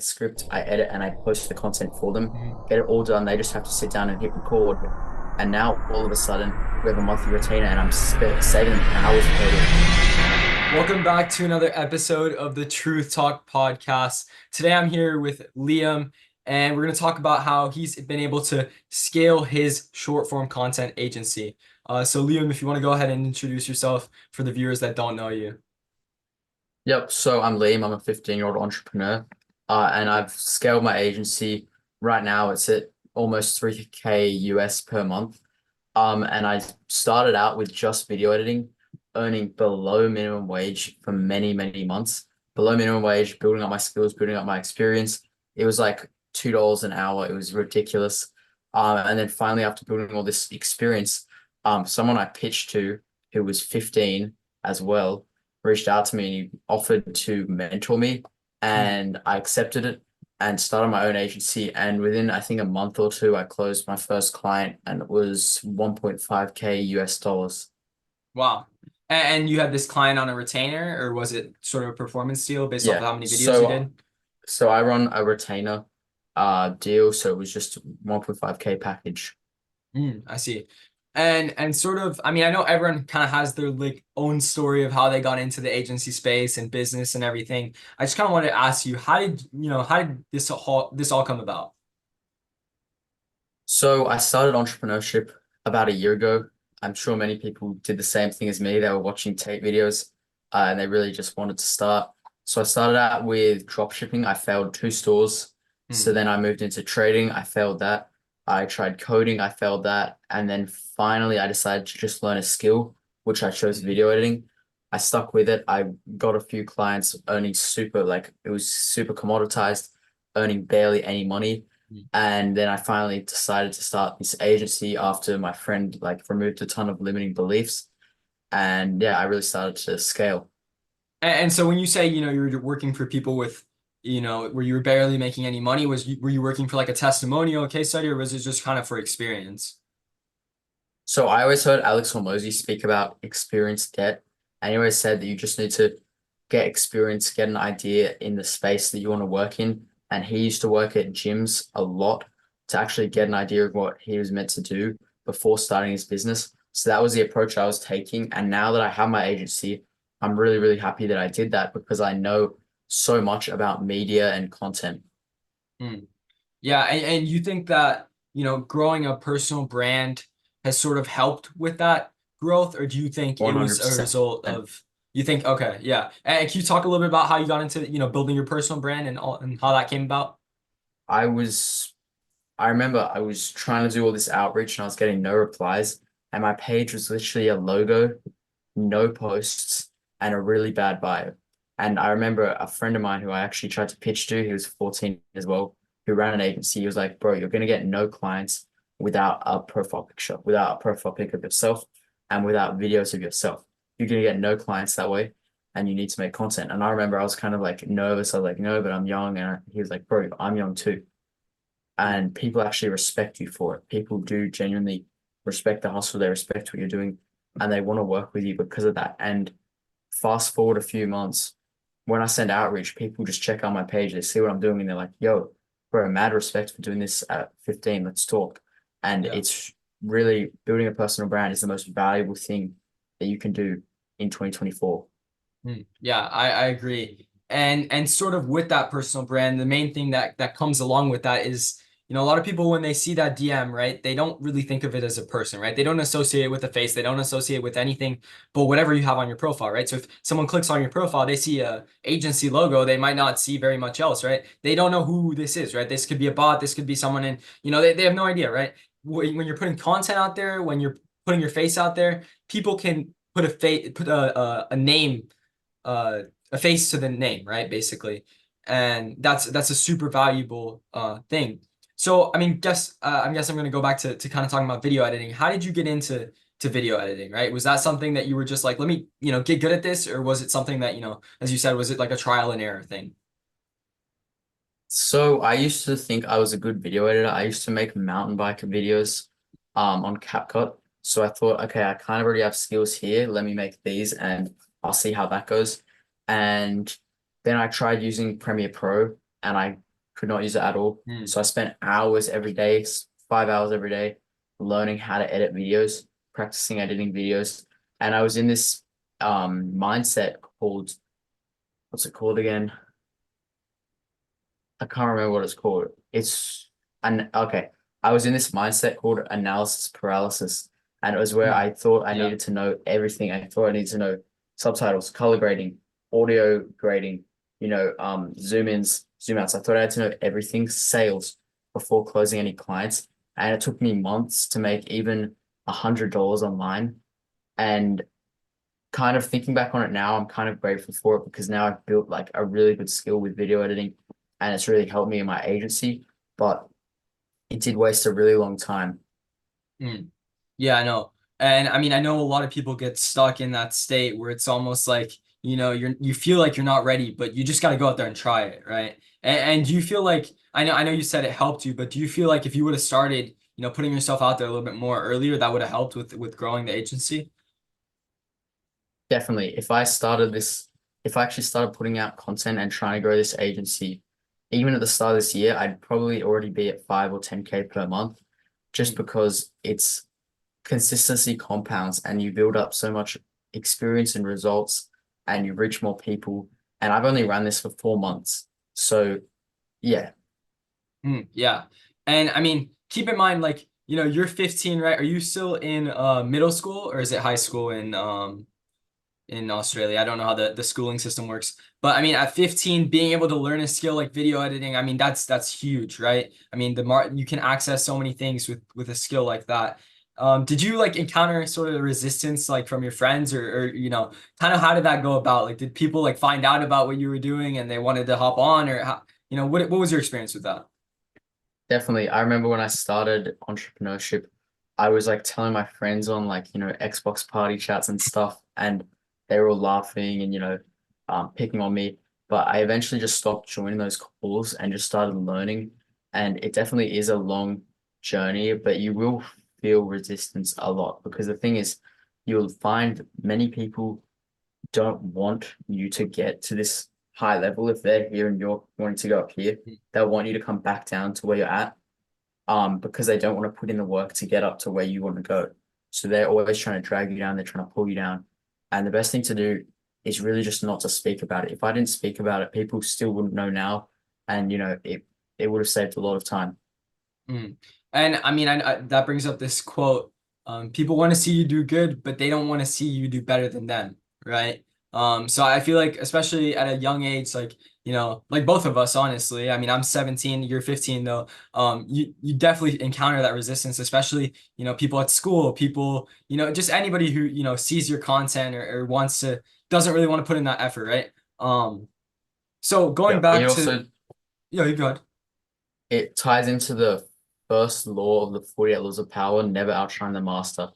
script, I edit, and I post the content for them, Mhm. get it all done. They just have to sit down and hit record. And now all of a sudden, we have a monthly retainer, and I'm saving them hours per week. Welcome back to another episode of the Truth Talk podcast. Today I'm here with Liam, and we're going to talk about how he's been able to scale his short form content agency. So, Liam, if you want to go ahead and introduce yourself for the viewers that don't know you. Yep. So I'm Liam. I'm a 15-year-old entrepreneur, and I've scaled my agency. Right now, it's at almost 3K US per month. And I started out with just video editing, earning below minimum wage for many, many months. Below minimum wage, building up my skills, building up my experience. It was like $2 an hour. It was ridiculous. And then finally, after building all this experience, someone I pitched to who was 15 as well reached out to me and he offered to mentor me, Hmm. and I accepted it and started my own agency. And within, I think, a month or two, I closed my first client and it was 1.5K US dollars. Wow. And you had this client on a retainer, or was it sort of a performance deal based off of Yeah. how many videos you So did? so I run a retainer deal, so it was just 1.5K package. I see. And sort of, I mean, I know everyone kind of has their like own story of how they got into the agency space and business and everything. I just kind of wanted to ask you, how did this all come about? So I started entrepreneurship about a year ago. I'm sure many people did the same thing as me. They were watching tape videos, and they really just wanted to start. So I started out with drop shipping. I failed two stores. So Hmm. then I moved into trading. I failed that. I tried coding. I failed that. And then finally, I decided to just learn a skill, which I chose Hmm. video editing. I stuck with it. I got a few clients earning it was super commoditized, earning barely any money. Hmm. And then I finally decided to start this agency after my friend like removed a ton of limiting beliefs. And yeah, I really started to scale. And so when you say, you were working for people with, where you were barely making any money, were you working for like a testimonial, a case study, or was it just kind of for experience? So I always heard Alex Hormozy speak about experience debt. And he always said that you just need to get experience, get an idea in the space that you want to work in. And he used to work at gyms a lot to actually get an idea of what he was meant to do before starting his business. So that was the approach I was taking. And now that I have my agency, I'm really, really happy that I did that because I know so much about media and content. Hmm. Yeah, and you think that, growing a personal brand has sort of helped with that growth, or do you think it was a 100%. result of, you think, okay, yeah. And can you talk a little bit about how you got into, building your personal brand and how that came about? I was I remember I was trying to do all this outreach and I was getting no replies. And my page was literally a logo, no posts, and a really bad bio. And I remember a friend of mine who I actually tried to pitch to, he was 14 as well, who ran an agency. He was like, bro, you're going to get no clients without a profile picture, without a profile pic of yourself, and without videos of yourself. You're going to get no clients that way. And you need to make content. And I remember I was kind of like nervous. I was like, no, but I'm young. And he was like, bro, I'm young too, and people actually respect you for it. People do genuinely respect the hustle, they respect what you're doing, and they want to work with you because of that. And fast forward a few months, when I send outreach, people just check out my page, they see what I'm doing, and they're like, yo, bro, mad respect for doing this at 15. Let's talk. And Yeah. it's really building a personal brand is the most valuable thing that you can do in 2024. Yeah, I agree. And sort of with that personal brand, the main thing that comes along with that is, a lot of people when they see that DM, right, they don't really think of it as a person, right? They don't associate it with a face, they don't associate it with anything but whatever you have on your profile, right? So if someone clicks on your profile, they see a agency logo, they might not see very much else, right? They don't know who this is, right? This could be a bot, this could be someone in, they have no idea, right? When you're putting content out there, when you're putting your face out there, people can put a name, a face to the name, right? Basically, and that's a super valuable thing. So, I mean, I guess I'm going to go back to kind of talking about video editing. How did you get into video editing, right? Was that something that you were just like, let me, get good at this, or was it something that, as you said, was it like a trial and error thing? So I used to think I was a good video editor. I used to make mountain bike videos on CapCut. So I thought, okay, I kind of already have skills here. Let me make these and I'll see how that goes. And then I tried using Premiere Pro and I could not use it at all. Mm. So I spent hours every day, 5 hours every day, learning how to edit videos, practicing editing videos. And I was in this mindset called, what's it called again? I can't remember what it's called. It's an okay. I was in this mindset called analysis paralysis, and it was where Mm. I thought I Yeah. needed to know everything. I thought I needed to know subtitles, color grading, audio grading, zoom ins, zoom outs. I thought I had to know everything, sales before closing any clients, and it took me months to make even $100 online. And kind of thinking back on it now, I'm kind of grateful for it because now I've built like a really good skill with video editing and it's really helped me in my agency. But it did waste a really long time. Mm. Yeah, I know. And I mean, I know a lot of people get stuck in that state where it's almost like, you feel like you're not ready, but you just got to go out there and try it, right? And do you feel like, I know you said it helped you, but do you feel like if you would have started, putting yourself out there a little bit more earlier, that would have helped with growing the agency? Definitely, if I actually started putting out content and trying to grow this agency, even at the start of this year, I'd probably already be at 5 or 10K per month, just Mm. because it's consistency compounds and you build up so much experience and results and you reach more people. And I've only run this for 4 months. So yeah, Yeah. And I mean, keep in mind, like, you're 15, right? Are you still in middle school or is it high school in Australia? I don't know how the schooling system works. But I mean, at 15, being able to learn a skill like video editing, I mean, that's huge, right? I mean, you can access so many things with a skill like that. Did you like encounter sort of resistance like from your friends or kind of how did that go about? Like, did people like find out about what you were doing and they wanted to hop on or how, what was your experience with that? definitely. I remember when I started entrepreneurship, I was like telling my friends on like, Xbox party chats and stuff, and they were all laughing and, picking on me. But I eventually just stopped joining those calls and just started learning. And it definitely is a long journey, but you will feel resistance a lot because the thing is, you'll find many people don't want you to get to this high level if they're here and you're wanting to go up here. They'll want you to come back down to where you're at, because they don't want to put in the work to get up to where you want to go. So they're always trying to drag you down, they're trying to pull you down. And the best thing to do is really just not to speak about it. If I didn't speak about it, people still wouldn't know now. And it would have saved a lot of time. Mm. And I mean, that brings up this quote. People want to see you do good, but they don't want to see you do better than them, right? So I feel like, especially at a young age, like, like both of us, honestly. I mean, I'm 17, you're 15, though. You definitely encounter that resistance, especially, people at school, people, just anybody who, sees your content or wants to, doesn't really want to put in that effort, right? So going Yeah. back to, you go ahead. It ties into the first law of the 48 laws of power, never outshine the master.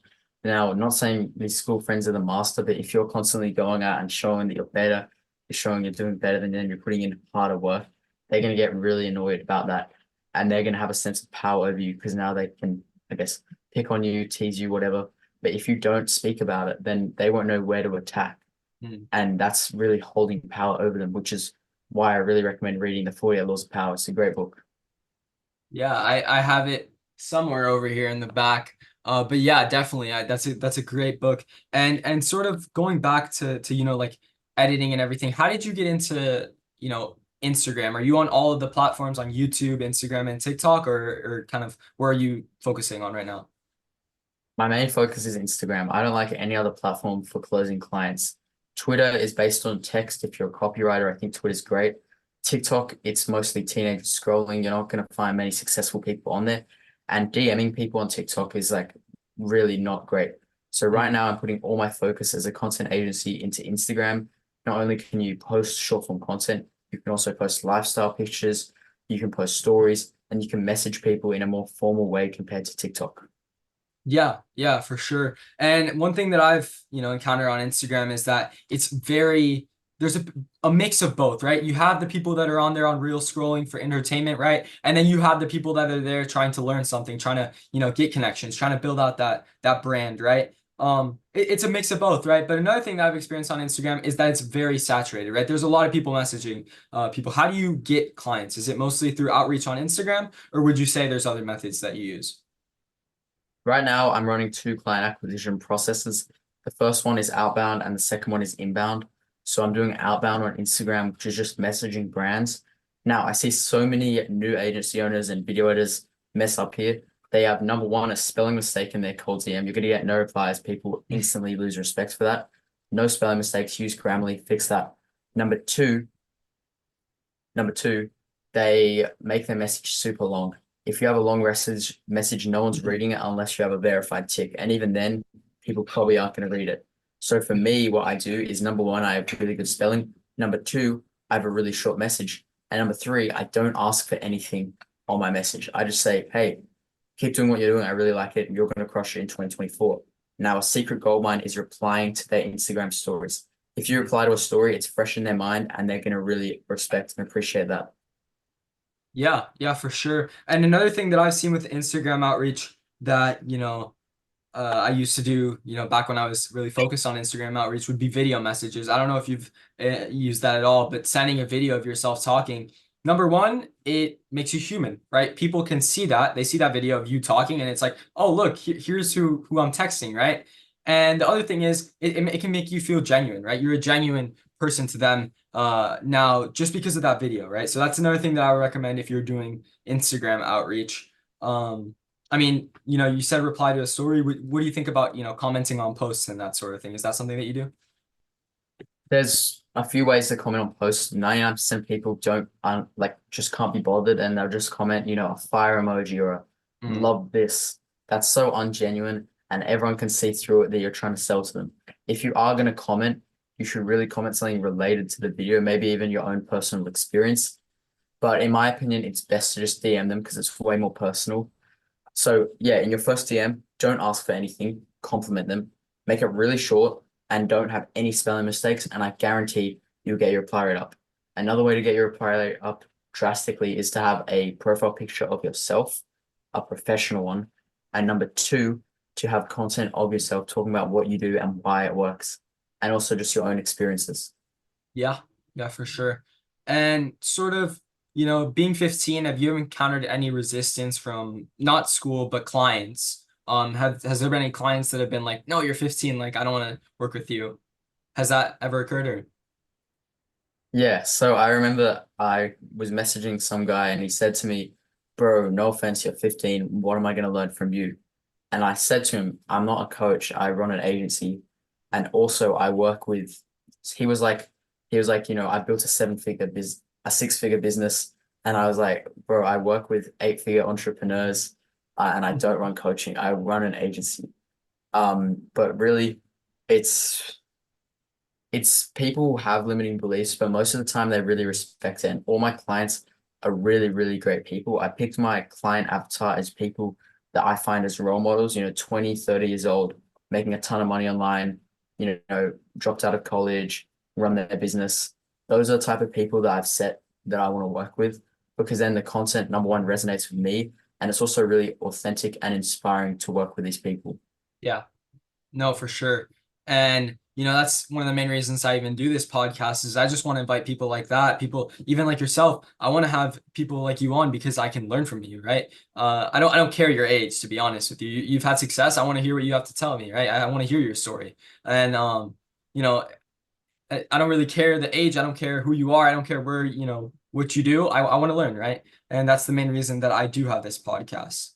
Now, I'm not saying these school friends are the master, but if you're constantly going out and showing that you're better, you're showing you're doing better than them, you're putting in harder work, they're going to get really annoyed about that. And they're going to have a sense of power over you because now they can, I guess, pick on you, tease you, whatever. But if you don't speak about it, then they won't know where to attack. Mm. And that's really holding power over them, which is why I really recommend reading The 48 Laws of Power. It's a great book. Yeah, I have it somewhere over here in the back. But yeah, definitely. That's a great book. And sort of going back to like editing and everything. How did you get into, Instagram? Are you on all of the platforms on YouTube, Instagram, and TikTok, or kind of where are you focusing on right now? My main focus is Instagram. I don't like any other platform for closing clients. Twitter is based on text. If you're a copywriter, I think Twitter's great. TikTok, it's mostly teenagers scrolling. You're not going to find many successful people on there. And DMing people on TikTok is like really not great. So right Mm. now I'm putting all my focus as a content agency into Instagram. Not only can you post short form content, you can also post lifestyle pictures, you can post stories, and you can message people in a more formal way compared to TikTok. Yeah, for sure. And one thing that I've, encountered on Instagram is that there's a mix of both, right? You have the people that are on there on real scrolling for entertainment, right? And then you have the people that are there trying to learn something, trying to, get connections, trying to build out that brand, right? It's a mix of both, right? But another thing that I've experienced on Instagram is that it's very saturated, right? There's a lot of people messaging people. How do you get clients? Is it mostly through outreach on Instagram, or would you say there's other methods that you use? Right now, I'm running two client acquisition processes. The first one is outbound and the second one is inbound. So I'm doing outbound on Instagram, which is just messaging brands. Now, I see so many new agency owners and video editors mess up here. They have number one, a spelling mistake in their cold DM. You're going to get no replies. People instantly lose respect for that. No spelling mistakes. Use Grammarly. Fix that. Number two, Number two, they make their message super long. If you have a long message, no one's reading it unless you have a verified tick. And even then, people probably aren't going to read it. So for me, what I do is number one, I have really good spelling. Number two, I have a really short message. And number three, I don't ask for anything on my message. I just say, hey, keep doing what you're doing. I really like it. You're going to crush it in 2024. Now, a secret gold mine is replying to their Instagram stories. If you reply to a story, it's fresh in their mind and they're going to really respect and appreciate that. Yeah, yeah, for sure. And another thing that I've seen with Instagram outreach that, I used to do, back when I was really focused on Instagram outreach would be video messages. I don't know if you've used that at all, but sending a video of yourself talking, number one, it makes you human, right? People can see that. They see that video of you talking and it's like, oh, look, here's who I'm texting, right? And the other thing is it can make you feel genuine, right? You're a genuine person to them now just because of that video, right? So that's another thing that I would recommend if you're doing Instagram outreach. I mean, you said reply to a story. What do you think about, commenting on posts and that sort of thing? Is that something that you do? There's a few ways to comment on posts. 99% of people don't like just can't be bothered and they'll just comment, a fire emoji or a Mm, love this. That's so ungenuine and everyone can see through it that you're trying to sell to them. If you are going to comment, you should really comment something related to the video, maybe even your own personal experience. But in my opinion, it's best to just DM them because it's way more personal. So yeah, in your first DM, don't ask for anything, compliment them, make it really short, and don't have any spelling mistakes, and I guarantee you'll get your reply rate up. Another way to get your reply rate up drastically is to have a profile picture of yourself, a professional one, and number two, to have content of yourself talking about what you do and why it works, and also just your own experiences. yeah, yeah, for sure. And sort of, being 15, have you encountered any resistance from not school, but clients? Has there been any clients that have been like, no, you're 15, like I don't want to work with you? Has that ever occurred or? Yeah, so I remember I was messaging some guy and he said to me, bro, no offense, you're 15. What am I going to learn from you? And I said to him, I'm not a coach. I run an agency. And also I work with, he was like, I built a six-figure business. And I was like, bro, I work with eight-figure entrepreneurs and I don't run coaching. I run an agency. But really, it's it's people have limiting beliefs, but most of the time they really respect it. And all my clients are really, really great people. I picked my client avatar as people that I find as role models, 20, 30 years old, making a ton of money online, dropped out of college, run their business. Those are the type of people that I've set that I want to work with because then the content, number one, resonates with me. And it's also really authentic and inspiring to work with these people. Yeah. No, for sure. And that's one of the main reasons I even do this podcast is I just want to invite people like that, people even like yourself. I want to have people like you on because I can learn from you, right? I don't care your age, to be honest with you. You've had success. I want to hear what you have to tell me, right? I want to hear your story. And you know, I don't really care the age. I don't care who you are. I don't care where, what you do. I want to learn, right? And that's the main reason that I do have this podcast.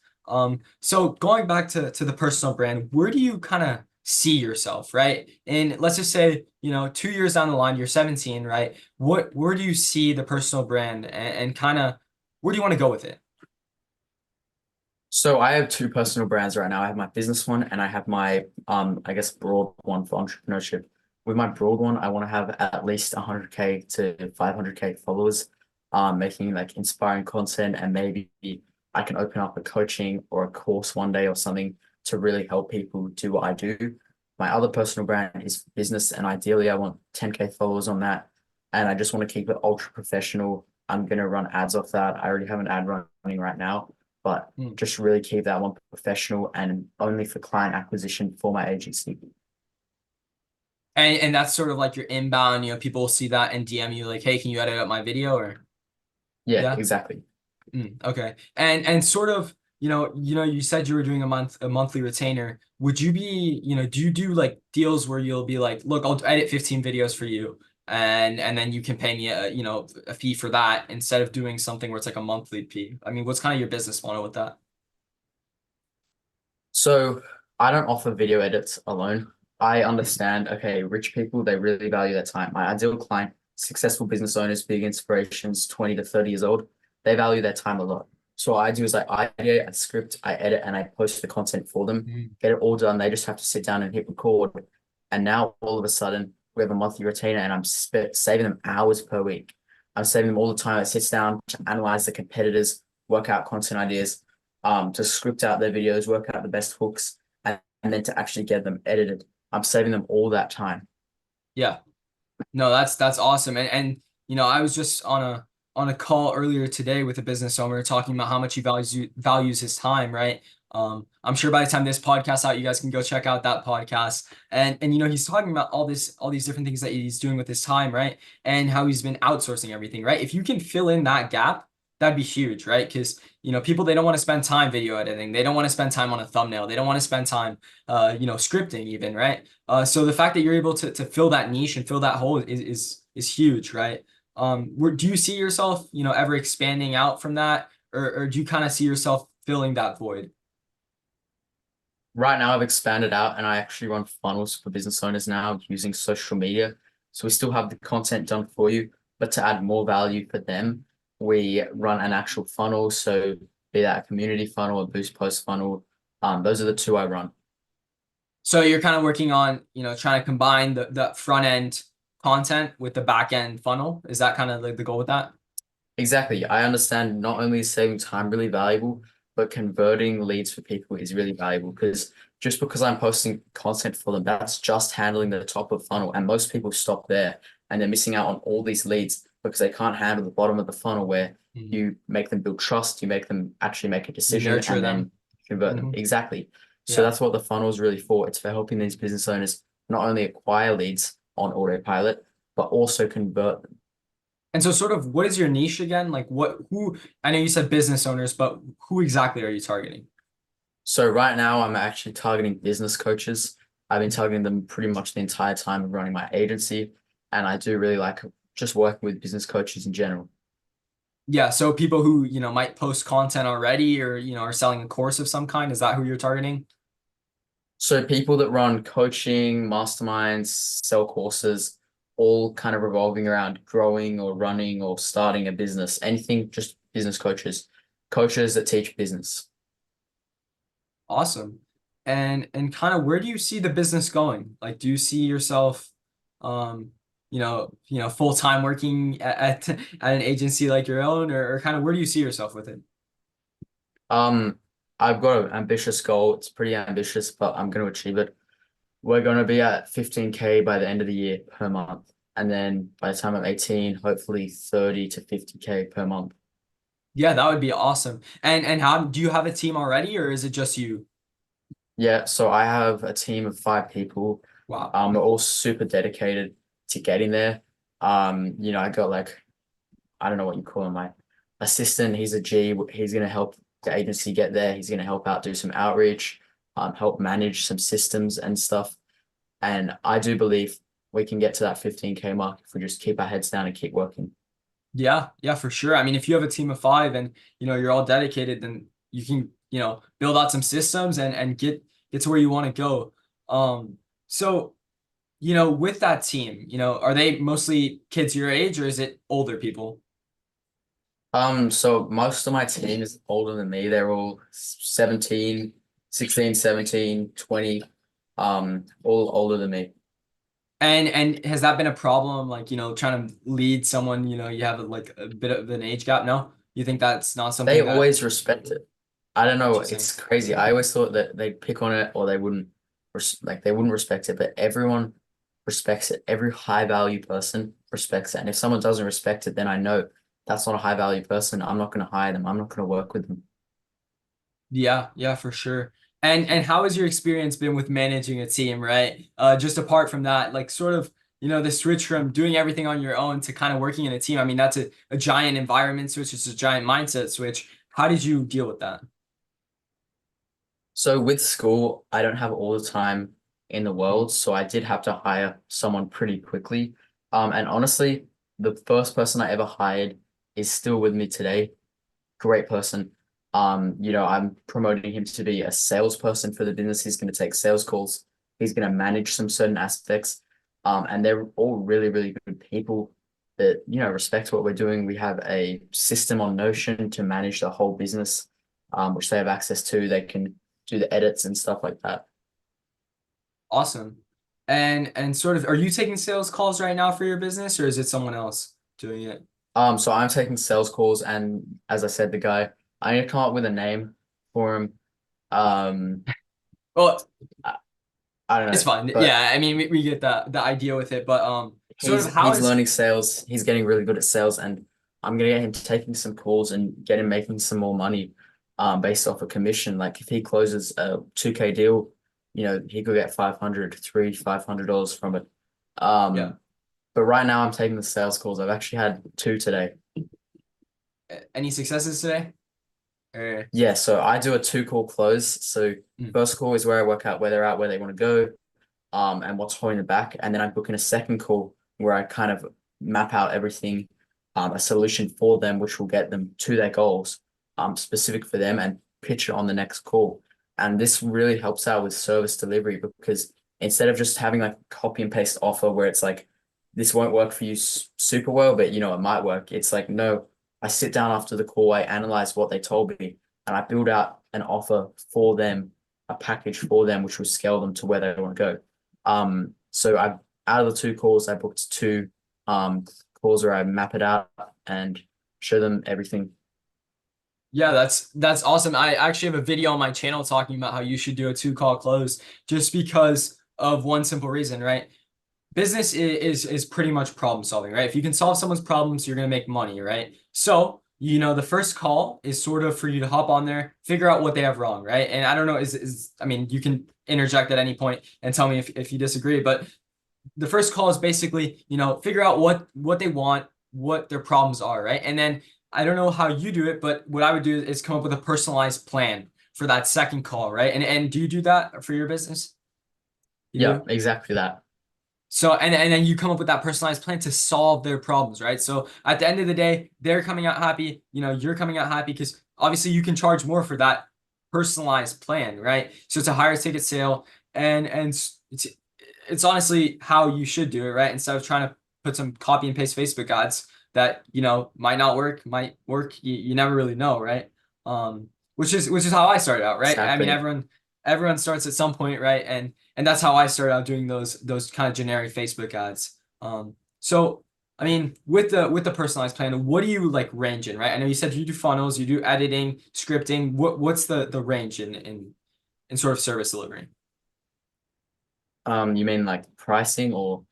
So going back to the personal brand, where do you kind of see yourself, right? And let's just say, 2 years down the line, you're 17, right? Where do you see the personal brand and kind of where do you want to go with it? So I have two personal brands right now. I have my business one and I have my I guess broad one for entrepreneurship. With my broad one, I want to have at least 100K to 500K followers, making like inspiring content and maybe I can open up a coaching or a course one day or something to really help people do what I do. My other personal brand is business and ideally I want 10K followers on that. And I just want to keep it ultra professional. I'm gonna run ads off that. I already have an ad running right now but Mm. just really keep that one professional and only for client acquisition for my agency. And that's sort of like your inbound, people will see that and DM you like, hey, can you edit up my video or Yeah, yeah? exactly. Okay. And sort of, you said you were doing a monthly retainer. Would you be, do you do like deals where you'll be like, look, I'll edit 15 videos for you and then you can pay me a fee for that instead of doing something where it's like a monthly fee. I mean, what's kind of your business model with that? So I don't offer video edits alone. I understand, okay, rich people, they really value their time. My ideal client, successful business owners, big inspirations, 20 to 30 years old, they value their time a lot. So what I do is I ideate, I script, I edit, and I post the content for them, Mm. get it all done. They just have to sit down and hit record. And now all of a sudden, we have a monthly retainer and I'm saving them hours per week. I'm saving them all the time. It sits down to analyze the competitors, work out content ideas, to script out their videos, work out the best hooks, and then to actually get them edited. I'm saving them all that time. Yeah. No, that's awesome. And I was just on a call earlier today with a business owner talking about how much he values his time, right? I'm sure by the time this podcast out, you guys can go check out that podcast. And he's talking about all these different things that he's doing with his time, right? And how he's been outsourcing everything, right? If you can fill in that gap, that'd be huge, right? Because people, they don't want to spend time video editing. They don't want to spend time on a thumbnail. They don't want to spend time scripting even, right? So the fact that you're able to fill that niche and fill that hole is huge, right? Do you see yourself, ever expanding out from that, or do you kind of see yourself filling that void? Right now, I've expanded out and I actually run funnels for business owners now using social media. So we still have the content done for you, but to add more value for them, we run an actual funnel. So be that a community funnel, a boost post funnel. Those are the two I run. So you're kind of working on, trying to combine the front end content with the back end funnel. Is that kind of like the goal with that? Exactly. I understand not only is saving time really valuable, but converting leads for people is really valuable because just because I'm posting content for them, that's just handling the top of funnel. And most people stop there and they're missing out on all these leads because they can't handle the bottom of the funnel where Mhm. you make them build trust, you make them actually make a You decision nurture and then them. convert them. Mhm. Exactly. So Yeah. that's what the funnel is really for. It's for helping these business owners not only acquire leads on autopilot, but also convert them. And so sort of what is your niche again? Like who, I know you said business owners, but who exactly are you targeting? So right now I'm actually targeting business coaches. I've been targeting them pretty much the entire time of running my agency, and I do really like just working with business coaches in general. Yeah, so people who, might post content already or, are selling a course of some kind, is that who you're targeting? So people that run coaching, masterminds, sell courses, all kind of revolving around growing or running or starting a business, anything just business coaches, coaches that teach business. Awesome. And kind of where do you see the business going? Like, do you see yourself, um, full-time working at an agency like your own, or kind of where do you see yourself with it? Um, I've got an ambitious goal. It's pretty ambitious, but I'm going to achieve it. We're going to be at 15K by the end of the year per month. And then by the time I'm 18, hopefully 30 to 50K per month. Yeah, that would be awesome. And how do you have a team already, or is it just you? Yeah, so I have a team of 5 people. Wow. We're all super dedicated to getting there. I got like, I don't know what you call him, my assistant. He's a G. He's going to help the agency get there. He's going to help out do some outreach, help manage some systems and stuff. And I do believe we can get to that 15K mark if we just keep our heads down and keep working. Yeah, yeah, for sure. I mean, if you have a team of five and you're all dedicated, then you can, build out some systems and get to where you want to go. So, with that team, are they mostly kids your age or is it older people? So most of my team is older than me. They're all 17, 16, 17, 20, all older than me. And has that been a problem, like, trying to lead someone, you have like a bit of an age gap? No? You think that's not They something that always respect it. I don't know, interesting? it's crazy. I always thought that they'd pick on it or they wouldn't they wouldn't respect it, but everyone respects it. Every high value person respects it. And if someone doesn't respect it, then I know that's not a high value person. I'm not going to hire them. I'm not going to work with them. Yeah, yeah, for sure. And how has your experience been with managing a team, right? Just apart from that, like sort of, the switch from doing everything on your own to kind of working in a team. I mean, that's a giant environment switch, it's a giant mindset switch. How did you deal with that? So with school, I don't have all the time in the world, so I did have to hire someone pretty quickly. And honestly, the first person I ever hired is still with me today. Great person. I'm promoting him to be a salesperson for the business. He's going to take sales calls. He's going to manage some certain aspects. And they're all really, really good people that, respect what we're doing. We have a system on Notion to manage the whole business, which they have access to. They can do the edits and stuff like that. Awesome. And sort of, are you taking sales calls right now for your business, or is it someone else doing it? So I'm taking sales calls, and as I said, I need to come up with a name for him. Um, Well, I, I don't it's know, fine. but Yeah, I mean, we get the idea with it, but sort of how he's is learning sales. He's getting really good at sales, and I'm gonna get him taking some calls and get him making some more money, based off a commission. Like if he closes a 2K deal, he could get 500, $500 from it. yeah. Um, but right now I'm taking the sales calls. I've actually had two today. Any successes today? Or Yeah, so I do a two call close. So mm, first call is where I work out where they're at, where they want to go, and what's holding them back. And then I book in a second call where I kind of map out everything, a solution for them, which will get them to their goals, specific for them, and pitch it on the next call. And this really helps out with service delivery because instead of just having like copy and paste offer where it's like this won't work for you super well, but it might work. It's like no, I sit down after the call, I analyze what they told me, and I build out an offer for them, a package for them, which will scale them to where they want to go. So I out of the two calls, I booked two calls where I map it out and show them everything. yeah, that's awesome. I actually have a video on my channel talking about how you should do a two call close just because of one simple reason, right? Business is pretty much problem solving, right? If you can solve someone's problems, you're gonna make money, right? So, the first call is sort of for you to hop on there, figure out what they have wrong, right? And I don't know, I mean, you can interject at any point and tell me if you disagree, but the first call is basically, figure out what they want, what their problems are, right? And then I don't know how you do it, but what I would do is come up with a personalized plan for that second call, right? And do you do that for your business? You Yeah, do? exactly that. So and then you come up with that personalized plan to solve their problems, right? So at the end of the day, they're coming out happy, you're coming out happy because obviously you can charge more for that personalized plan, right? So it's a higher ticket sale and it's honestly how you should do it, right? Instead of trying to put some copy and paste Facebook ads that, might not work, might work, you never really know, right? Which is how I started out, right? I mean, Exactly. everyone starts at some point, right? And that's how I started out doing those kind of generic Facebook ads. So I mean, with the personalized plan, what do you like range in, right? I know you said you do funnels, you do editing, scripting. What's the range in sort of service delivery? You mean like pricing or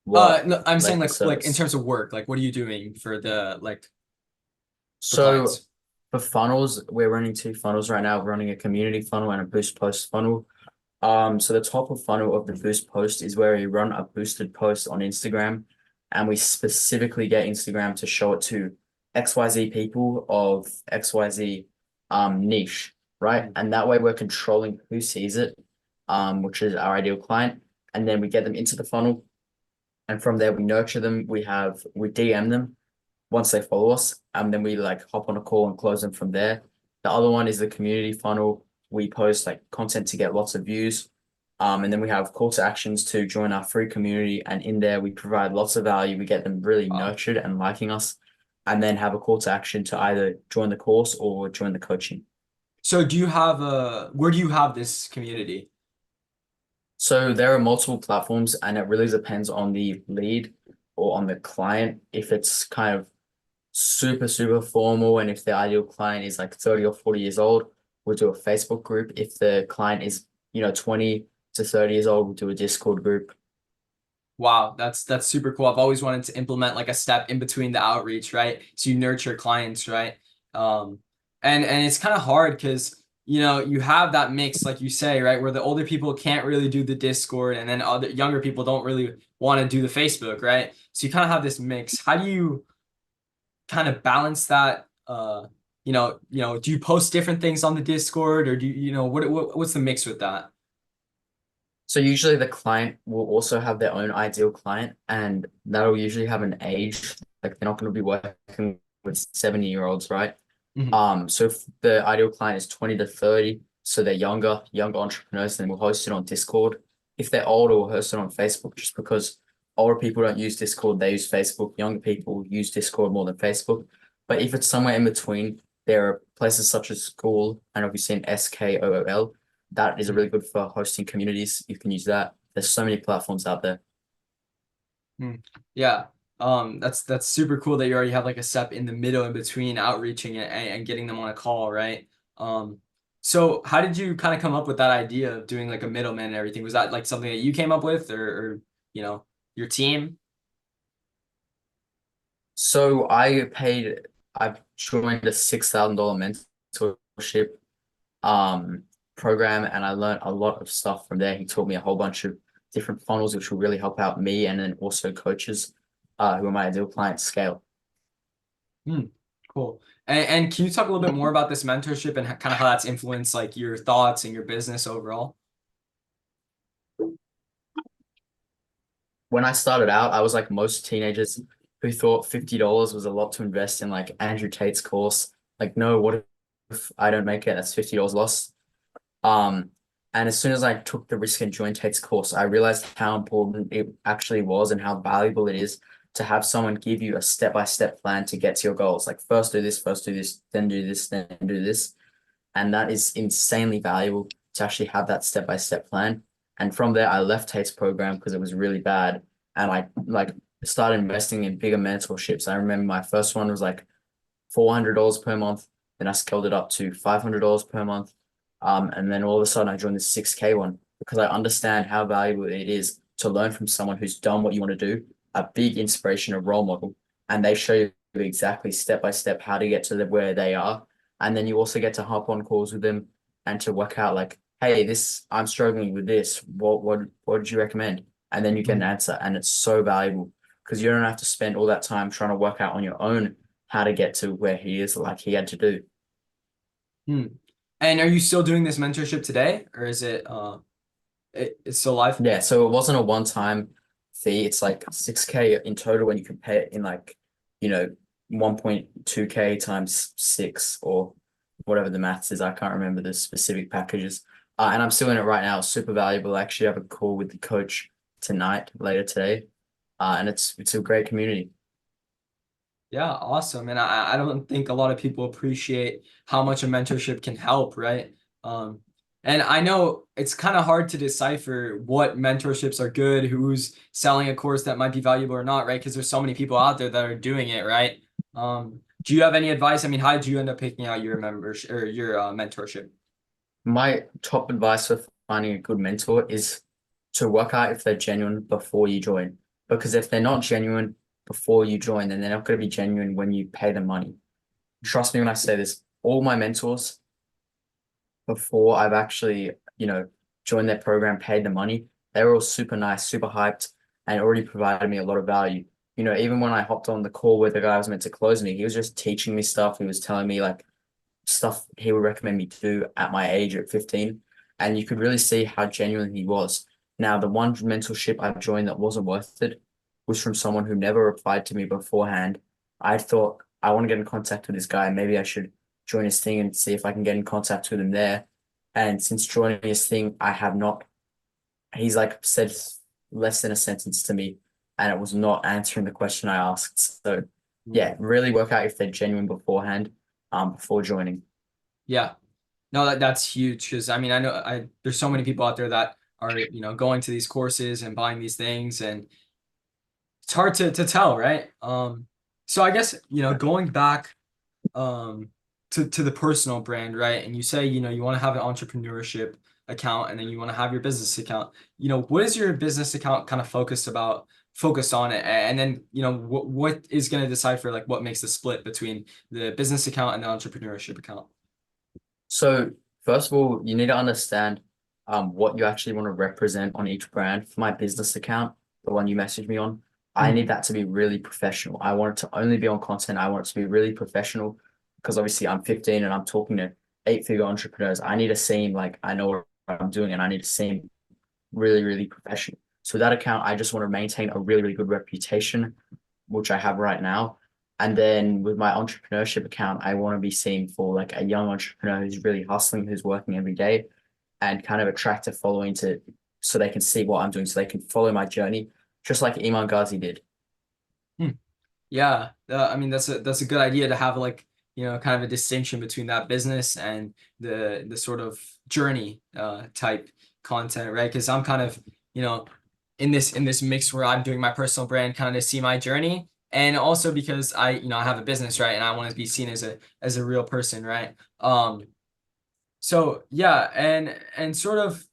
what? No, I'm saying Like the like in service. terms of work, like what are you doing for the like for So clients? for funnels, we're running two funnels right now. We're running a community funnel and a boost post funnel. So the top of funnel of the boost post is where we run a boosted post on Instagram, and we specifically get Instagram to show it to XYZ people of XYZ niche, right? Mm. And that way we're controlling who sees it, which is our ideal client, and then we get them into the funnel, and from there we nurture them. We DM them once they follow us, and then we like hop on a call and close them from there. The other one is the community funnel. We post like content to get lots of views. And then we have call to actions to join our free community. And in there, we provide lots of value. We get them really Wow. nurtured and liking us, and then have a call to action to either join the course or join the coaching. So where do you have this community? So there are multiple platforms, and it really depends on the lead or on the client. If it's kind of super, super formal, and if the ideal client is like 30 or 40 years old, we'll do a Facebook group. If the client is, 20 to 30 years old, we'll do a Discord group. Wow, that's super cool. I've always wanted to implement like a step in between the outreach, right? So you nurture clients, right? Um, and it's kind of hard because you have that mix, like you say, right, where the older people can't really do the Discord, and then other younger people don't really want to do the Facebook, right? So you kind of have this mix. How do you kind of balance that? Do you post different things on the Discord, or do what's the mix with that? So usually the client will also have their own ideal client, and that'll usually have an age. Like they're not going to be working with 70-year-olds, right? Mhm. So if the ideal client is 20 to 30, so they're younger entrepreneurs, then we'll host it on Discord. If they're older, we'll host it on Facebook just because older people don't use Discord, they use Facebook. Younger people use Discord more than Facebook. But if it's somewhere in between, there are places such as School and obviously an SKOOL. That is really good for hosting communities. You can use that. There's so many platforms out there. Mm. Yeah. That's super cool that you already have like a step in the middle in between outreaching and getting them on a call, right? So how did you kind of come up with that idea of doing like a middleman and everything? Was that like something that you came up with, or your team? So I've joined a $6,000 mentorship um program, and I learned a lot of stuff from there. He taught me a whole bunch of different funnels which will really help out me and then also coaches who are my ideal clients scale. Hmm, cool. And can you talk a little bit more about this mentorship and kind of how that's influenced like your thoughts and your business overall? When I started out, I was like most teenagers who thought $50 was a lot to invest in like Andrew Tate's course. Like, no, what if I don't make it? That's $50 lost. Um, and as soon as I took the risk and joined Tate's course, I realized how important it actually was and how valuable it is to have someone give you a step-by-step plan to get to your goals. Like first do this, then do this, then do this. And that is insanely valuable to actually have that step-by-step plan. And from there, I left Tate's program because it was really bad. And I like started investing in bigger mentorships. I remember my first one was like $400 per month. Then I scaled it up to $500 per month. And then all of a sudden I joined the 6K one because I understand how valuable it is to learn from someone who's done what you want to do, a big inspiration, a role model, and they show you exactly step by step how to get to where they are. And then you also get to hop on calls with them and to work out like, hey, this I'm struggling with this. What did you recommend? And then you get an answer, and it's so valuable because you don't have to spend all that time trying to work out on your own how to get to where he is like he had to do. Hmm. And are you still doing this mentorship today, or is it's still live? Yeah, so it wasn't a one-time fee. It's like 6K in total when you compare it in like, you know, 1.2K times six or whatever the maths is. I can't remember the specific packages. And I'm still in it right now. Super valuable. I actually have a call with the coach tonight, later today. And it's a great community. Yeah, awesome. And I don't think a lot of people appreciate how much a mentorship can help, right? Um, and I know it's kind of hard to decipher what mentorships are good, who's selling a course that might be valuable or not, right? Because there's so many people out there that are doing it, right? Do you have any advice? I mean, how did you end up picking out your membership or your mentorship? My top advice for finding a good mentor is to work out if they're genuine before you join. Because if they're not genuine before you join, then they're not going to be genuine when you pay them money. Trust me when I say this, all my mentors, before I've actually, joined their program, paid the money, they were all super nice, super hyped, and already provided me a lot of value. Even when I hopped on the call where the guy was meant to close me, he was just teaching me stuff. He was telling me like stuff he would recommend me to do at my age at 15. And you could really see how genuine he was. Now, the one mentorship I joined that wasn't worth it was from someone who never replied to me beforehand. I thought, I want to get in contact with this guy. Maybe I should join his thing and see if I can get in contact with him there. And since joining his thing, I have not, he's like said less than a sentence to me, and it was not answering the question I asked. So yeah, really work out if they're genuine beforehand, before joining. Yeah. No, that's huge because I mean I know there's so many people out there that are going to these courses and buying these things, and it's hard to tell, right? So I guess going back to the personal brand, right? And you say you want to have an entrepreneurship account and then you want to have your business account. What is your business account kind of focused on it, and then what is going to decipher like what makes the split between the business account and the entrepreneurship account? So First of all, you need to understand what you actually want to represent on each brand. For my business account, the one you messaged me on, I Mm, need that to be really professional. I want it to only be on content. I want it to be really professional because obviously I'm 15 and I'm talking to eight-figure entrepreneurs. I need to seem like I know what I'm doing and I need to seem really, really professional. So that account, I just want to maintain a really, really good reputation, which I have right now. And then with my entrepreneurship account, I want to be seen for like a young entrepreneur who's really hustling, who's working every day and kind of attract a following to so they can see what I'm doing, so they can follow my journey, just like Iman Ghazi did. mm. Yeah, I mean that's a good idea to have like kind of a distinction between that business and the sort of journey type content, right? Because I'm kind of you know in this mix where I'm doing my personal brand, kind of see my journey, and also because I have a business, right, and I want to be seen as a real person, right? So yeah, and sort of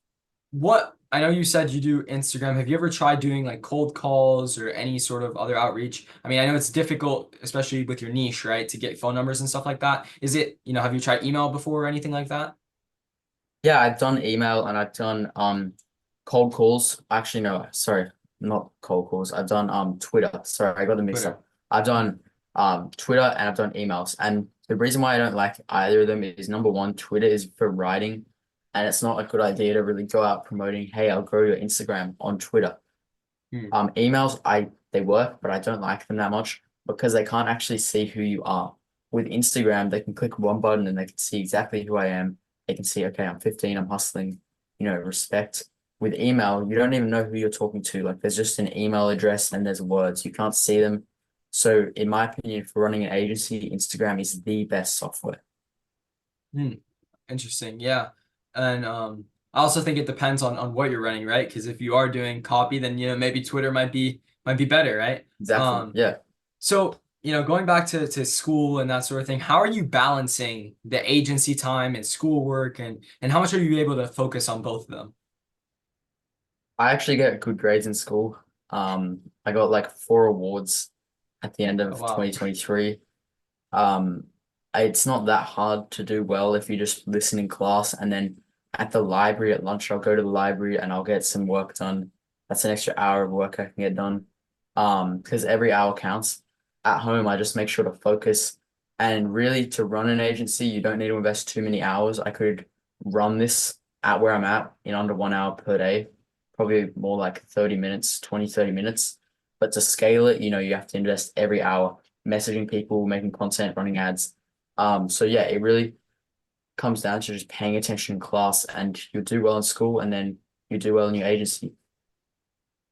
what I know you said you do Instagram. Have you ever tried doing like cold calls or any sort of other outreach? I mean, I know it's difficult, especially with your niche, right, to get phone numbers and stuff like that. Is it, have you tried email before or anything like that? Yeah, I've done email and I've done cold calls. Actually, no, sorry, not cold calls. I've done Twitter. Sorry, I got them mixed Twitter. up. I've done Twitter and I've done emails. And the reason why I don't like either of them is number one, Twitter is for writing, and it's not a good idea to really go out promoting, hey, I'll grow your Instagram on Twitter. Hmm. Emails, they work, but I don't like them that much because they can't actually see who you are. With Instagram, they can click one button and they can see exactly who I am. They can see, okay, I'm 15, I'm hustling, respect. With email, you don't even know who you're talking to. Like there's just an email address and there's words. You can't see them. So in my opinion, for running an agency, Instagram is the best software. Hmm. Interesting. Yeah. And I also think it depends on what you're running, right? Because if you are doing copy, then maybe Twitter might be better, right? Exactly. Um, Yeah. So, going back to school and that sort of thing, how are you balancing the agency time and schoolwork and how much are you able to focus on both of them? I actually get good grades in school. I got like 4 awards at the end Oh of wow. 2023. Um, it's not that hard to do well if you just listen in class and then at the library at lunch, I'll go to the library and I'll get some work done. That's an extra hour of work I can get done. Because every hour counts. At home, I just make sure to focus. And really, to run an agency, you don't need to invest too many hours. I could run this at where I'm at in under 1 hour per day, probably more like 30 minutes, 20, 30 minutes. But to scale it, you have to invest every hour messaging people, making content, running ads. So yeah, it really comes down to just paying attention in class and you'll do well in school and then you do well in your agency.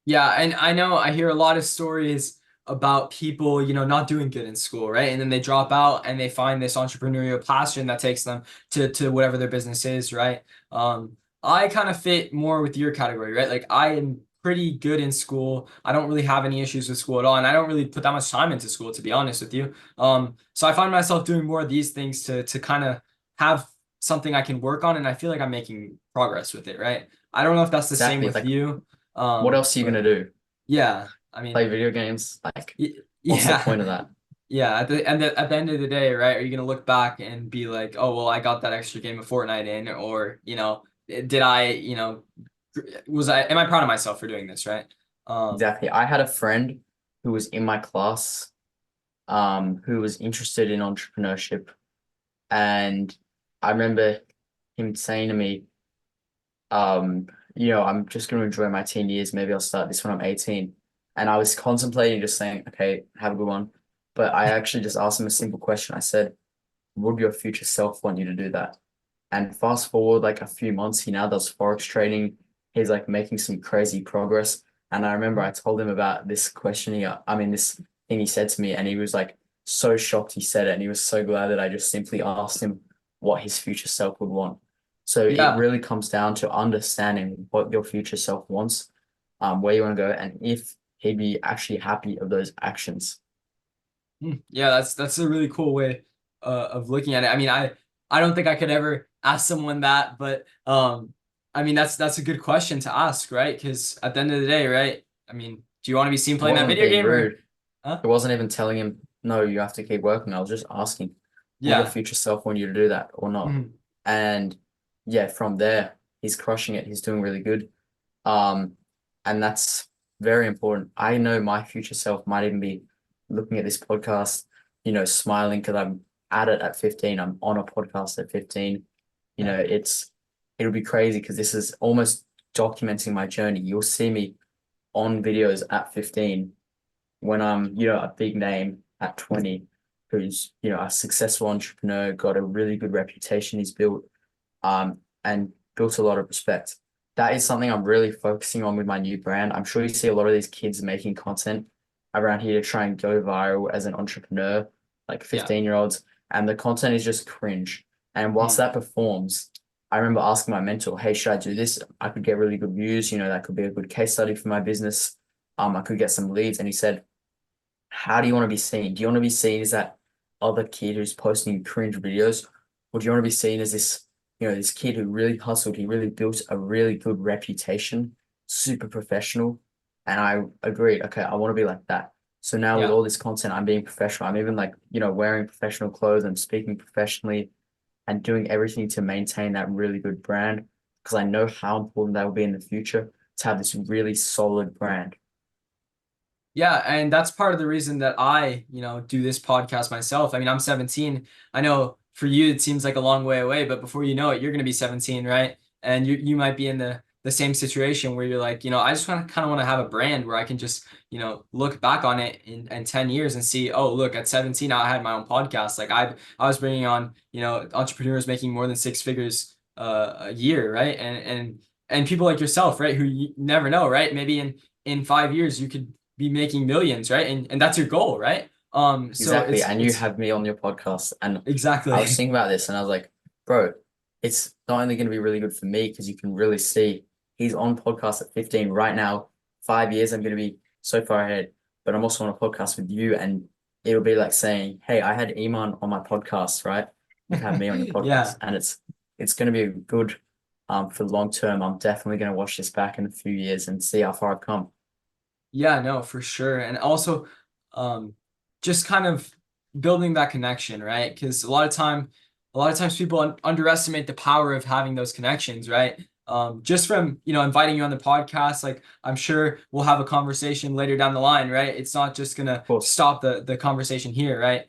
Yeah, and I know I hear a lot of stories about people, not doing good in school, right? And then they drop out and they find this entrepreneurial passion that takes them to whatever their business is, right? I kind of fit more with your category, right? Like I am pretty good in school. I don't really have any issues with school at all, and I don't really put that much time into school, to be honest with you. So I find myself doing more of these things to kind of have something I can work on, and I feel like I'm making progress with it, right? I don't know if that's the same Exactly. with Like, you. what else are you But gonna do? yeah, I mean, Play video games? Like, what's the yeah, point of that? yeah. At the end of the day, right? Are you gonna look back and be like, oh well, I got that extra game of Fortnite in, or did I, am I proud of myself for doing this, right? Um, Exactly. I had a friend who was in my class, who was interested in entrepreneurship. And I remember him saying to me, I'm just going to enjoy my teen years. Maybe I'll start this when I'm 18. And I was contemplating just saying, okay, have a good one. But I actually just asked him a simple question. I said, would your future self want you to do that? And fast forward like a few months, he now does Forex trading. He's like making some crazy progress. And I remember I told him about this question. This thing he said to me, and he was like so shocked he said it. And he was so glad that I just simply asked him what his future self would want. So it yeah. really comes down to understanding what your future self wants, where you want to go, and if he'd be actually happy of those actions. Yeah, that's a really cool way of looking at it. I mean, I don't think I could ever ask someone that, but I mean that's a good question to ask, right? Because at the end of the day, right? I mean, do you want to be seen It playing that wasn't video being game or rude. huh? It wasn't even telling him, no, you have to keep working. I was just asking, will your Yeah. future self want you to do that or not? Mhm. And yeah, from there, he's crushing it. He's doing really good. Um, and that's very important. I know my future self might even be looking at this podcast, smiling because I'm at it at 15. I'm on a podcast at 15. Yeah. It'll be crazy because this is almost documenting my journey. You'll see me on videos at 15 when I'm, a big name at 20, who's, a successful entrepreneur, got a really good reputation he's built, and built a lot of respect. That is something I'm really focusing on with my new brand. I'm sure you see a lot of these kids making content around here to try and go viral as an entrepreneur, like Yeah. 15-year-olds, and the content is just cringe. And whilst Mm. that performs, I remember asking my mentor, hey, should I do this? I could get really good views, that could be a good case study for my business. I could get some leads. And he said, how do you want to be seen? Do you want to be seen as that other kid who's posting cringe videos? Or do you want to be seen as this kid who really hustled, he really built a really good reputation, super professional? And I agreed, okay, I want to be like that. So now with Yeah. all this content, I'm being professional. I'm even like, wearing professional clothes and speaking professionally and doing everything to maintain that really good brand because I know how important that will be in the future to have this really solid brand. Yeah, and that's part of the reason that I, do this podcast myself. I mean, I'm 17. I know for you it seems like a long way away, but before you know it, you're going to be 17, right? And you might be in the same situation where you're like, I just want to have a brand where I can just, look back on it in 10 years and see, oh, look, at 17 I had my own podcast. Like I was bringing on, entrepreneurs making more than six figures a year, right? And people like yourself, right, who you never know, right? Maybe in 5 years you could be making millions, right? And that's your goal, right? So Exactly. it's And you it's have me on your podcast. And I was exactly. thinking about this and I was like, bro, it's not only going to be really good for me because you can really see he's on podcast at 15 right now. 5 years, I'm going to be so far ahead. But I'm also on a podcast with you. And it'll be like saying, hey, I had Iman on my podcast, right? You have me on your podcast. Yeah. And it's going to be good for the long term. I'm definitely going to watch this back in a few years and see how far I've come. Yeah, no, for sure. And also, um, just kind of building that connection, right? Because a lot of times people underestimate the power of having those connections, right? Just from, inviting you on the podcast, like I'm sure we'll have a conversation later down the line, right? It's not just gonna Of course. stop the conversation here, right?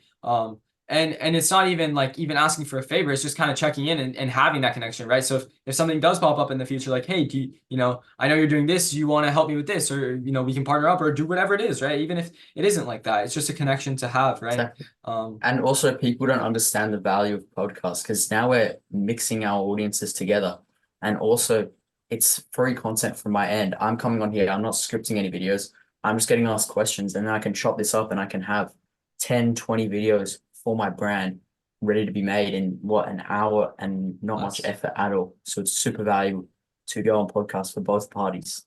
And it's not even like even asking for a favor, it's just kind of checking in and having that connection, right? So if something does pop up in the future, like, hey, I know you're doing this, do you want to help me with this? Or, we can partner up or do whatever it is, right? Even if it isn't like that, it's just a connection to have, right? Exactly. Um, And also, people don't understand the value of podcasts because now we're mixing our audiences together. And also, it's free content from my end. I'm coming on here, I'm not scripting any videos. I'm just getting asked questions, and then I can chop this up and I can have 10, 20 videos for my brand ready to be made in what, an hour and not much us. effort at all. So it's super valuable to go on podcasts for both parties.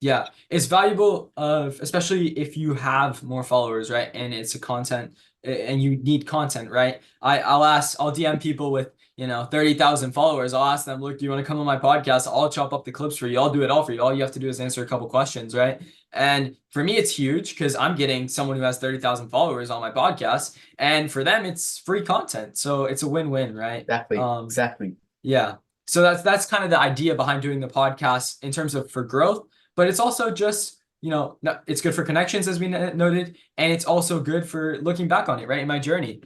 Yeah, it's valuable especially if you have more followers, right? And it's a content and you need content, right? I'll DM people with, 30,000 followers. I'll ask them, look, do you want to come on my podcast? I'll chop up the clips for you. I'll do it all for you. All you have to do is answer a couple questions, right? And for me, it's huge because I'm getting someone who has 30,000 followers on my podcast. And for them, it's free content. So it's a win-win, right? Exactly. Exactly. Yeah. So that's kind of the idea behind doing the podcast in terms of for growth, but it's also just, it's good for connections as we noted, and it's also good for looking back on it, right, in my journey.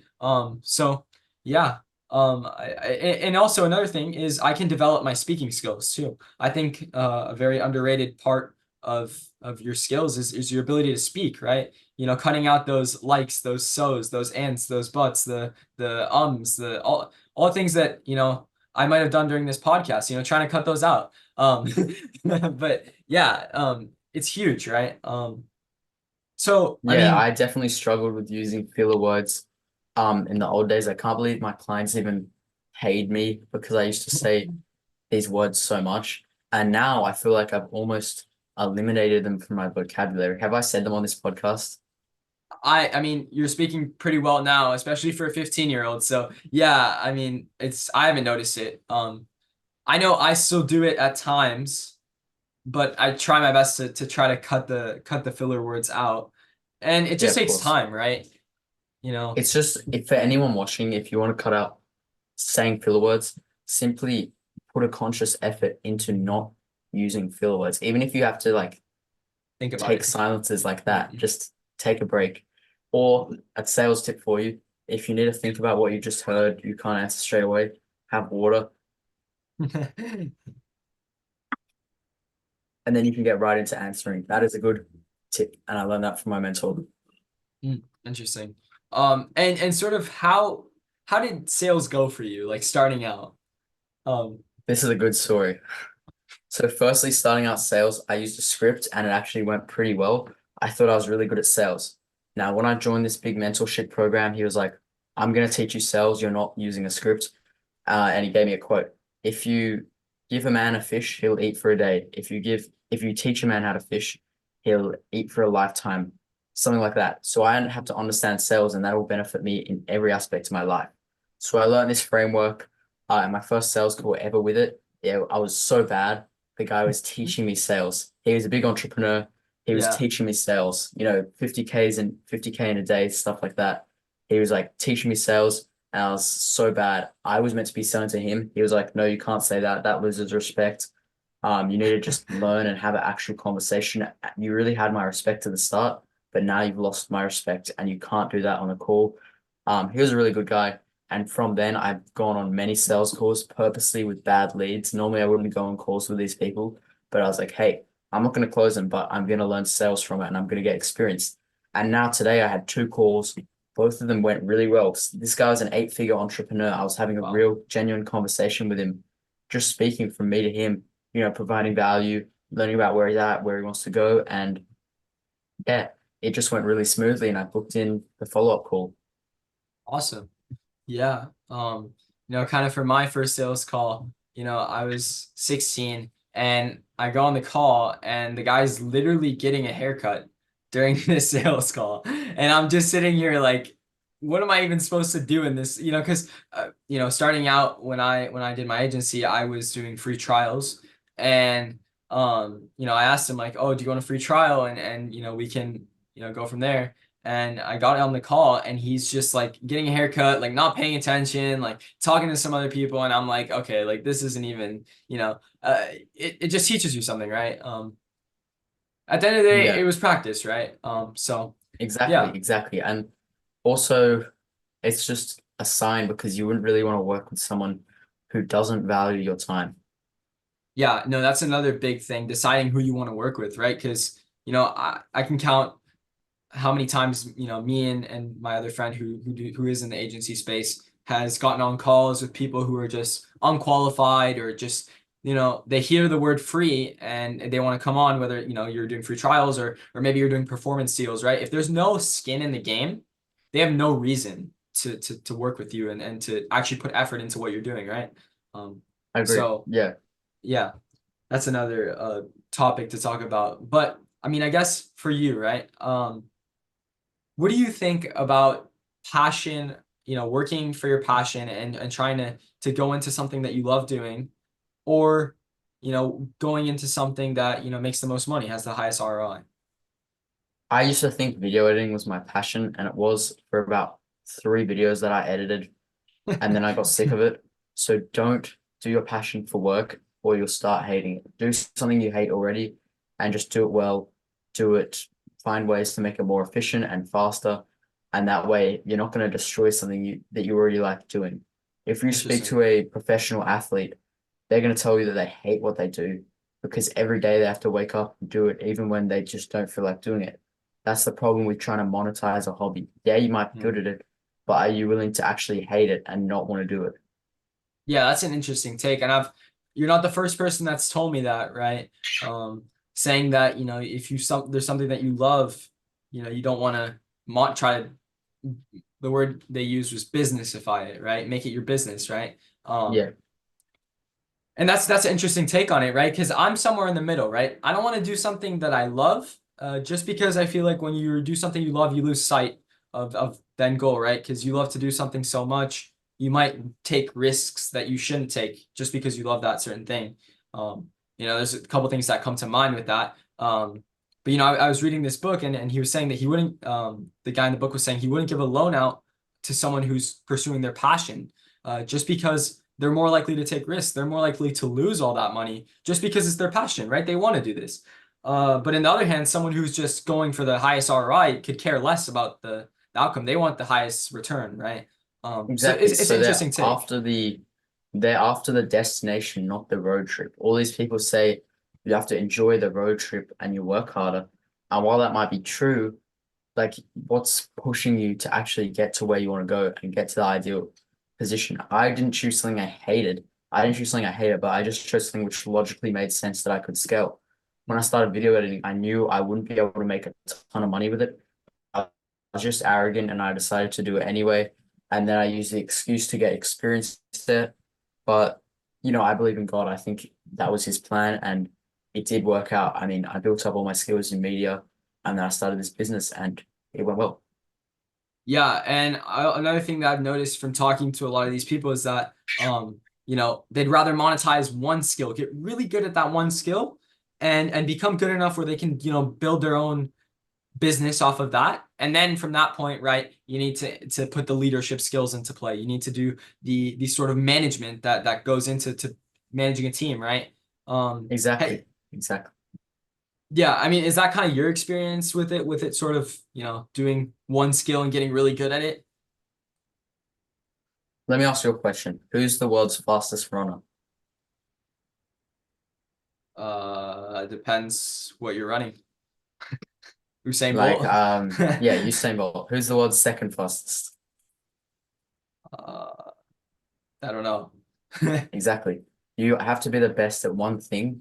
So yeah. And also another thing is I can develop my speaking skills too. I think a very underrated part of your skills is your ability to speak, right? Cutting out those likes, those so's, those ands, those buts, the the all things that, I might have done during this podcast, trying to cut those out. But yeah, it's huge, right? So I Yeah, mean, I definitely struggled with using filler words in the old days. I can't believe my clients even paid me because I used to say these words so much. And now I feel like I've almost eliminated them from my vocabulary. Have I said them on this podcast? I mean, you're speaking pretty well now, especially for a 15-year-old. So yeah, I mean, I haven't noticed it. I know I still do it at times, but I try my best to try to cut the filler words out. And it Yeah, just of takes course. time, right? You know. It's just if for anyone watching, if you want to cut out saying filler words, simply put a conscious effort into not using filler words, even if you have to like Think about take it. silences like that, Mhm. just take a break. Or a sales tip for you, if you need to think about what you just heard, you can't answer straight away, have water, and then you can get right into answering. That is a good tip, and I learned that from my mentor. Interesting. And sort of how did sales go for you, like starting out? Um, This is a good story. So firstly, starting out sales, I used a script and it actually went pretty well. I thought I was really good at sales. Now, when I joined this big mentorship program, he was like, I'm going to teach you sales. You're not using a script. And he gave me a quote. If you give a man a fish, he'll eat for a day. If you teach a man how to fish, he'll eat for a lifetime. Something like that. So I have to understand sales and that will benefit me in every aspect of my life. So I learned this framework, and my first sales call ever with it. Yeah, I was so bad. The guy was teaching me sales. He was a big entrepreneur. He was yeah, teaching me sales, 50K in a day, stuff like that. He was like teaching me sales, and I was so bad. I was meant to be selling to him. He was like, no, you can't say that. That loses respect. You need to just learn and have an actual conversation. You really had my respect at the start, but now you've lost my respect and you can't do that on a call. He was a really good guy. And from then, I've gone on many sales calls purposely with bad leads. Normally, I wouldn't go on calls with these people, but I was like, hey, I'm not going to close them, but I'm going to learn sales from it and I'm going to get experience. And now today, I had two calls. Both of them went really well. This guy was an eight-figure entrepreneur. I was having a wow, real, genuine conversation with him, just speaking from me to him, providing value, learning about where he's at, where he wants to go. And yeah, it just went really smoothly. And I booked in the follow-up call. awesome. Yeah. Kind of for my first sales call, I was 16 and I go on the call and the guy's literally getting a haircut during this sales call. And I'm just sitting here like, what am I even supposed to do in this? Because starting out when I did my agency, I was doing free trials and I asked him like, oh, do you want a free trial? And we can, go from there. And I got on the call and he's just like getting a haircut, like not paying attention, like talking to some other people. And I'm like, okay, like this isn't even, it just teaches you something, right? At the end of the day, it Yeah. was practice, right? So Exactly, yeah, exactly. And also, it's just a sign because you wouldn't really want to work with someone who doesn't value your time. yeah, no, that's another big thing, deciding who you want to work with, right? Because, I can count how many times me and my other friend who is in the agency space has gotten on calls with people who are just unqualified or just they hear the word free and they want to come on, whether you're doing free trials or maybe you're doing performance deals, right? If there's no skin in the game, they have no reason to work with you and to actually put effort into what you're doing, right? um I agree. so Yeah. yeah, that's another topic to talk about. But I mean, I guess for you, right? What do you think about passion, working for your passion and trying to go into something that you love doing, or, going into something that, makes the most money, has the highest ROI? I used to think video editing was my passion, and it was for about three videos that I edited, and then I got sick of it. So don't do your passion for work or you'll start hating it. Do something you hate already and just do it well. Do it, find ways to make it more efficient and faster. And that way you're not going to destroy something that you already like doing. If you speak Interesting. to a professional athlete, they're going to tell you that they hate what they do because every day they have to wake up and do it, even when they just don't feel like doing it. That's the problem with trying to monetize a hobby. Yeah, you might be Hmm. good at it, but are you willing to actually hate it and not want to do it? Yeah, that's an interesting take. And you're not the first person that's told me that, right? Um, Saying that, if there's something that you love, you don't want to try to, the word they used was businessify it, right? Make it your business, right? Um, Yeah, and that's an interesting take on it, right? Because I'm somewhere in the middle, right? I don't want to do something that I love, just because I feel like when you do something you love, you lose sight of the end goal, right? Because you love to do something so much, you might take risks that you shouldn't take just because you love that certain thing. There's a couple things that come to mind with that. But I was reading this book and he was saying that he wouldn't, the guy in the book was saying he wouldn't give a loan out to someone who's pursuing their passion, just because they're more likely to take risks. They're more likely to lose all that money just because it's their passion, right? They want to do this. But on the other hand, someone who's just going for the highest ROI could care less about the outcome. They want the highest return, right? So Exactly. it's an So interesting take. they're after the destination, not the road trip. All these people say you have to enjoy the road trip and you work harder. And while that might be true, like what's pushing you to actually get to where you want to go and get to the ideal position? I didn't choose something I hated. I didn't choose something I hated, but I just chose something which logically made sense that I could scale. When I started video editing, I knew I wouldn't be able to make a ton of money with it. I was just arrogant and I decided to do it anyway. And then I used the excuse to get experience there. But, I believe in God. I think that was his plan and it did work out. I mean, I built up all my skills in media and then I started this business and it went well. Yeah, and another thing that I've noticed from talking to a lot of these people is that they'd rather monetize one skill, get really good at that one skill, and become good enough where they can, build their own business off of that. And then from that point, right, you need to put the leadership skills into play. You need to do the sort of management that goes into managing a team, right? Exactly. Hey, Exactly. yeah, I mean, is that kind of your experience with it sort of, doing one skill and getting really good at it? Let me ask you a question. Who's the world's fastest runner? Depends what you're running. Usain Like, Bolt. yeah, Usain Bolt. Who's the world's second fastest? Uh, I don't know. Exactly. You have to be the best at one thing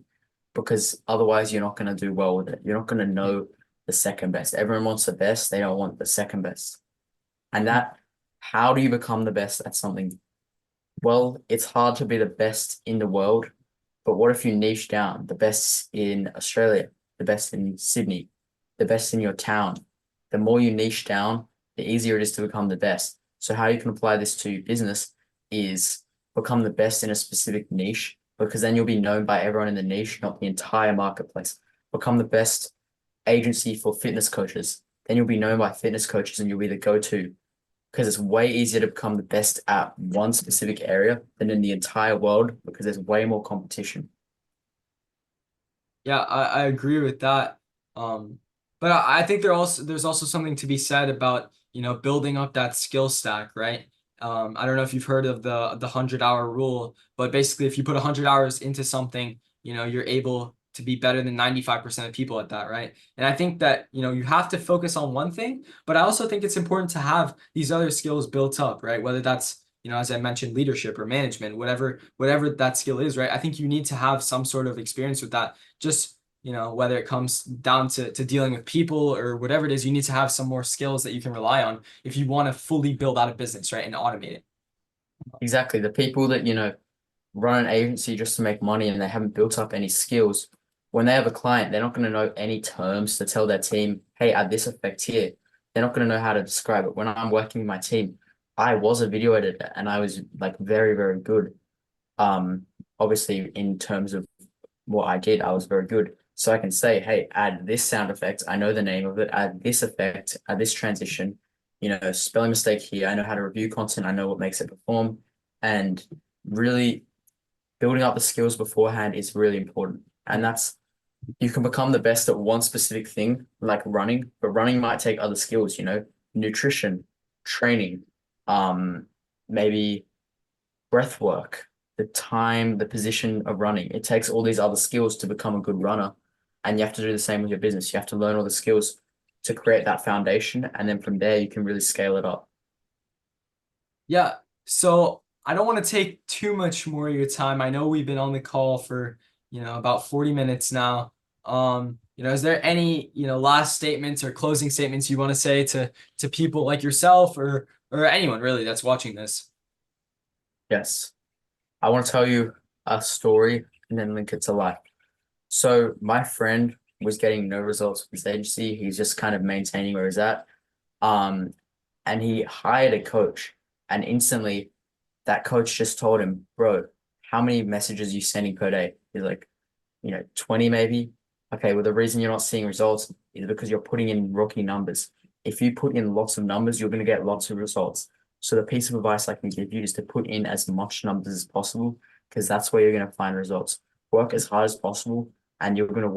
because otherwise you're not going to do well with it. You're not going to know the second best. Everyone wants the best. They don't want the second best. And how do you become the best at something? Well, it's hard to be the best in the world, but what if you niche down? The best in Australia, the best in Sydney, the best in your town. The more you niche down, the easier it is to become the best. So how you can apply this to business is become the best in a specific niche, because then you'll be known by everyone in the niche, not the entire marketplace. Become the best agency for fitness coaches. Then you'll be known by fitness coaches and you'll be the go-to because it's way easier to become the best at one specific area than in the entire world because there's way more competition. Yeah, I agree with that. Um, but I think there's also something to be said about, building up that skill stack, right? I don't know if you've heard of the 100-hour rule, but basically if you put 100 hours into something, you're able to be better than 95% of people at that, right? And I think that, you have to focus on one thing, but I also think it's important to have these other skills built up, right? Whether that's, as I mentioned, leadership or management, whatever that skill is, right? I think you need to have some sort of experience with that just whether it comes down to dealing with people or whatever it is, you need to have some more skills that you can rely on if you want to fully build out a business, right, and automate it. Exactly. The people that, run an agency just to make money and they haven't built up any skills, when they have a client, they're not going to know any terms to tell their team, hey, add this effect here. They're not going to know how to describe it. When I'm working with my team, I was a video editor and I was like very, very good. Um, Obviously in terms of what I did, I was very good. So I can say, hey, add this sound effect. I know the name of it. Add this effect, add this transition, spelling mistake here. I know how to review content. I know what makes it perform. And really building up the skills beforehand is really important. And you can become the best at one specific thing, like running, but running might take other skills, nutrition, training, maybe breath work, the time, the position of running. It takes all these other skills to become a good runner. And you have to do the same with your business. You have to learn all the skills to create that foundation. And then from there, you can really scale it up. Yeah. So I don't want to take too much more of your time. I know we've been on the call for, about 40 minutes now. Is there any, last statements or closing statements you want to say to people like yourself or anyone really that's watching this? Yes. I want to tell you a story and then link it to life. So my friend was getting no results with his agency. He's just kind of maintaining where he's at. Um, and he hired a coach, and instantly that coach just told him, bro, how many messages are you sending per day? He's like, 20 maybe. Okay, well, the reason you're not seeing results is because you're putting in rookie numbers. If you put in lots of numbers, you're going to get lots of results. So the piece of advice I can give you is to put in as much numbers as possible, because that's where you're going to find results. Work as hard as possible, and you're going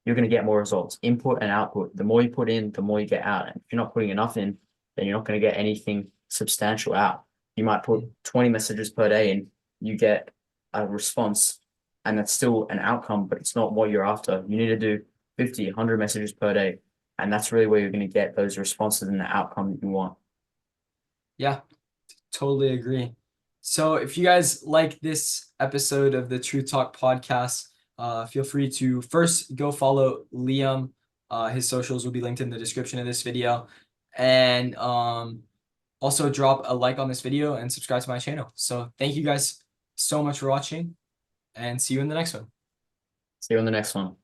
to get more results. Input and output. The more you put in, the more you get out. And if you're not putting enough in, then you're not going to get anything substantial out. You might put 20 messages per day and you get a response, and that's still an outcome, but it's not what you're after. You need to do 50, 100 messages per day. And that's really where you're going to get those responses and the outcome that you want. Yeah, totally agree. So if you guys like this episode of the True Talk podcast, feel free to first go follow Liam. His socials will be linked in the description of this video. And also drop a like on this video and subscribe to my channel. So thank you guys so much for watching, and see you in the next one. See you on the next one.